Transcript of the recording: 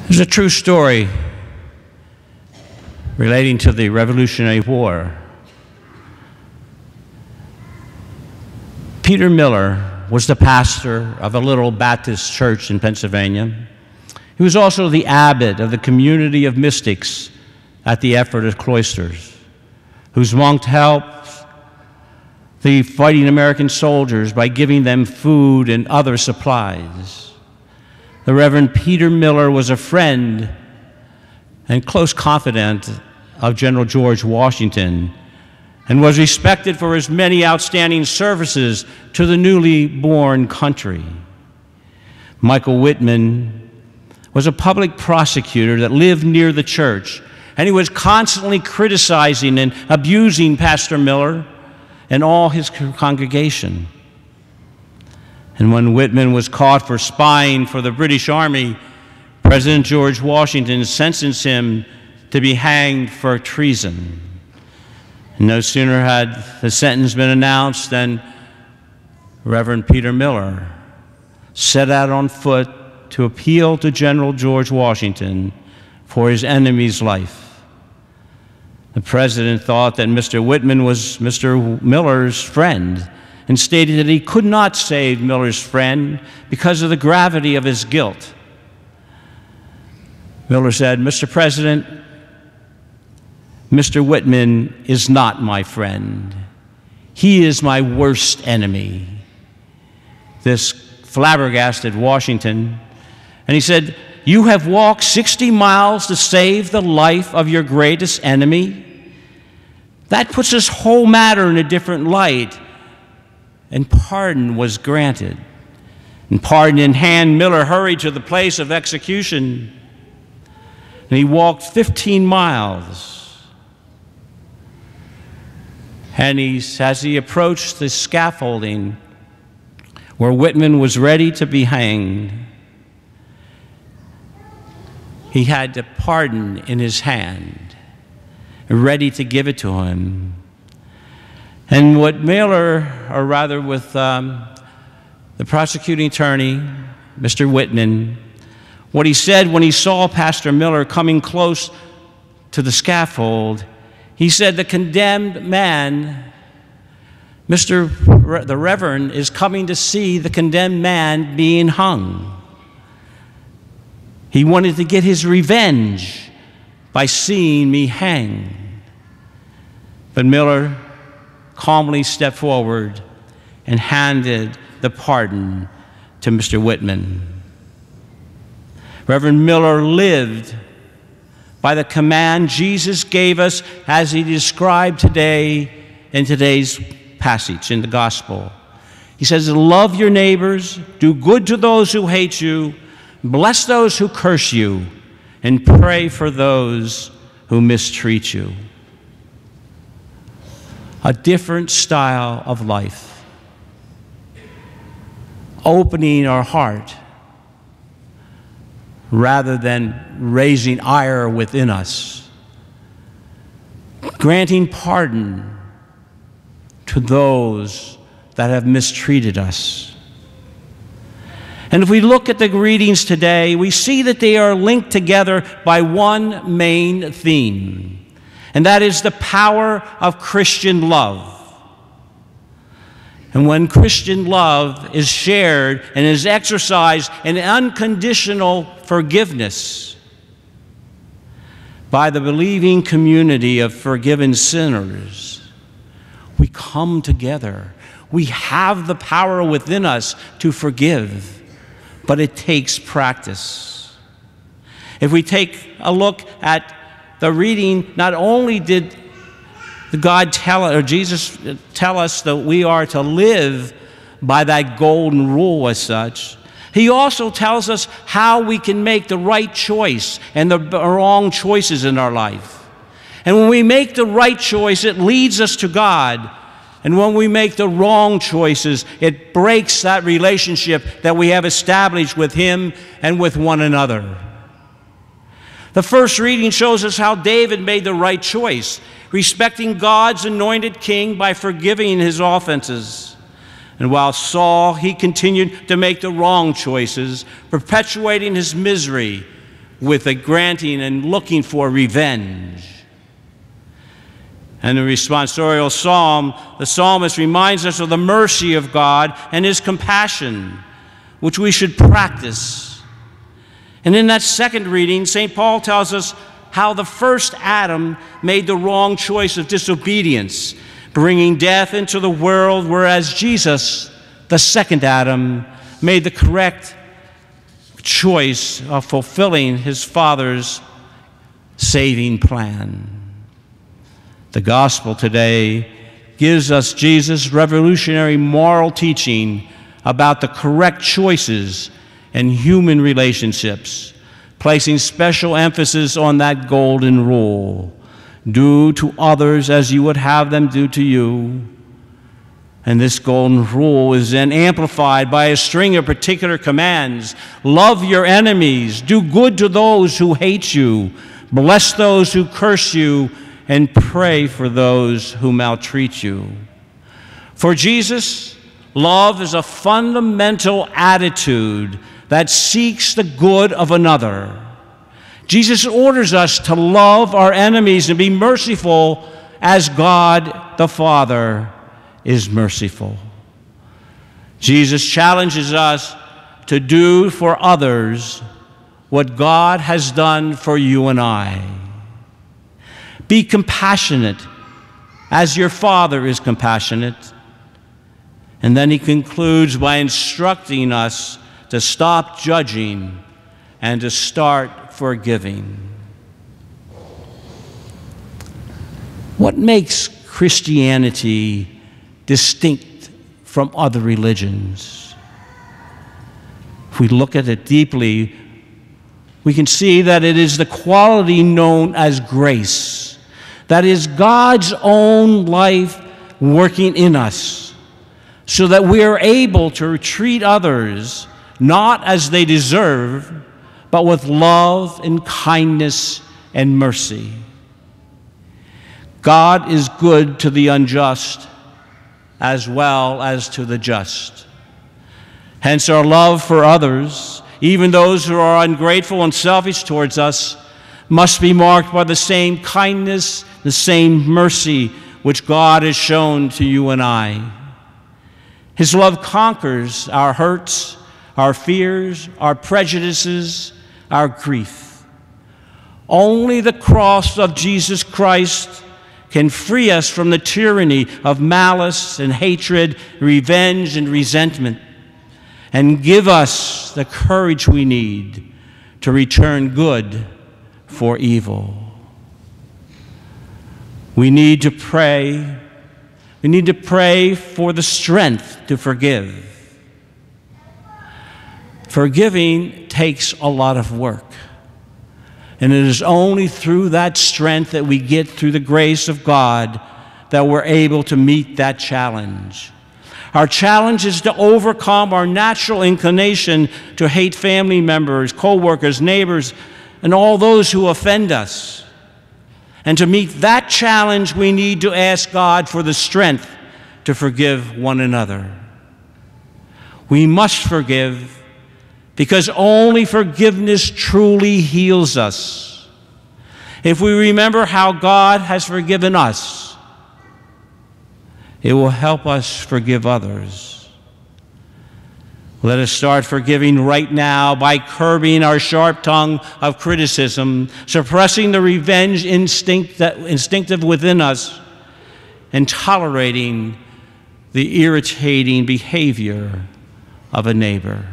There's a true story relating to the Revolutionary War. Peter Miller was the pastor of a little Baptist church in Pennsylvania. He was also the abbot of the community of mystics at the Ephrata cloisters, whose monks helped the fighting American soldiers by giving them food and other supplies. The Reverend Peter Miller was a friend and close confidant of General George Washington, and was respected for his many outstanding services to the newly born country. Michael Whitman was a public prosecutor that lived near the church, and he was constantly criticizing and abusing Pastor Miller and all his congregation. And when Whitman was caught for spying for the British Army, President George Washington sentenced him to be hanged for treason. And no sooner had the sentence been announced than Reverend Peter Miller set out on foot to appeal to General George Washington for his enemy's life. The president thought that Mr. Whitman was Mr. Miller's friend and stated that he could not save Miller's friend because of the gravity of his guilt. Miller said, "Mr. President, Mr. Whitman is not my friend. He is my worst enemy." This flabbergasted Washington, and he said, "You have walked 60 miles to save the life of your greatest enemy? That puts this whole matter in a different light." And pardon was granted. And pardon in hand, Miller hurried to the place of execution, and he walked 15 miles. And as he approached the scaffolding where Whitman was ready to be hanged, he had the pardon in his hand, ready to give it to him. And what Miller, or rather with the prosecuting attorney, Mr. Whitman, what he said when he saw Pastor Miller coming close to the scaffold, he said, "The condemned man, the Reverend, is coming to see the condemned man being hung. He wanted to get his revenge by seeing me hanged." But Miller calmly stepped forward and handed the pardon to Mr. Whitman. Reverend Miller lived by the command Jesus gave us as he described today in today's passage in the gospel. He says, "Love your neighbors, do good to those who hate you, bless those who curse you, and pray for those who mistreat you." A different style of life, opening our heart rather than raising ire within us, granting pardon to those that have mistreated us. And if we look at the readings today, we see that they are linked together by one main theme, and that is the power of Christian love. And when Christian love is shared and is exercised in unconditional forgiveness by the believing community of forgiven sinners, we come together. We have the power within us to forgive, but it takes practice. If we take a look at the reading, not only did God Jesus tell us that we are to live by that golden rule as such, he also tells us how we can make the right choice and the wrong choices in our life. And when we make the right choice, it leads us to God. And when we make the wrong choices, it breaks that relationship that we have established with him and with one another. The first reading shows us how David made the right choice, respecting God's anointed king by forgiving his offenses. And while Saul, he continued to make the wrong choices, perpetuating his misery with a granting and looking for revenge. And in the responsorial psalm, the psalmist reminds us of the mercy of God and his compassion, which we should practice. And in that second reading, St. Paul tells us how the first Adam made the wrong choice of disobedience, bringing death into the world, whereas Jesus, the second Adam, made the correct choice of fulfilling his Father's saving plan. The gospel today gives us Jesus' revolutionary moral teaching about the correct choices in human relationships, placing special emphasis on that golden rule: do to others as you would have them do to you. And this golden rule is then amplified by a string of particular commands. Love your enemies, do good to those who hate you, bless those who curse you, and pray for those who maltreat you. For Jesus, love is a fundamental attitude that seeks the good of another. Jesus orders us to love our enemies and be merciful as God the Father is merciful. Jesus challenges us to do for others what God has done for you and I. Be compassionate as your Father is compassionate. And then he concludes by instructing us to stop judging and to start forgiving. What makes Christianity distinct from other religions? If we look at it deeply, we can see that it is the quality known as grace. That is God's own life working in us, so that we are able to treat others not as they deserve, but with love and kindness and mercy. God is good to the unjust as well as to the just. Hence our love for others, even those who are ungrateful and selfish towards us, must be marked by the same kindness, the same mercy which God has shown to you and I. His love conquers our hurts, our fears, our prejudices, our grief. Only the cross of Jesus Christ can free us from the tyranny of malice and hatred, revenge and resentment, and give us the courage we need to return good for evil. We need to pray. We need to pray for the strength to forgive. Forgiving takes a lot of work. And it is only through that strength that we get through the grace of God that we're able to meet that challenge. Our challenge is to overcome our natural inclination to hate family members, co-workers, neighbors, and all those who offend us. And to meet that challenge, we need to ask God for the strength to forgive one another. We must forgive because only forgiveness truly heals us. If we remember how God has forgiven us, it will help us forgive others. Let us start forgiving right now by curbing our sharp tongue of criticism, suppressing the revenge instinctive within us, and tolerating the irritating behavior of a neighbor.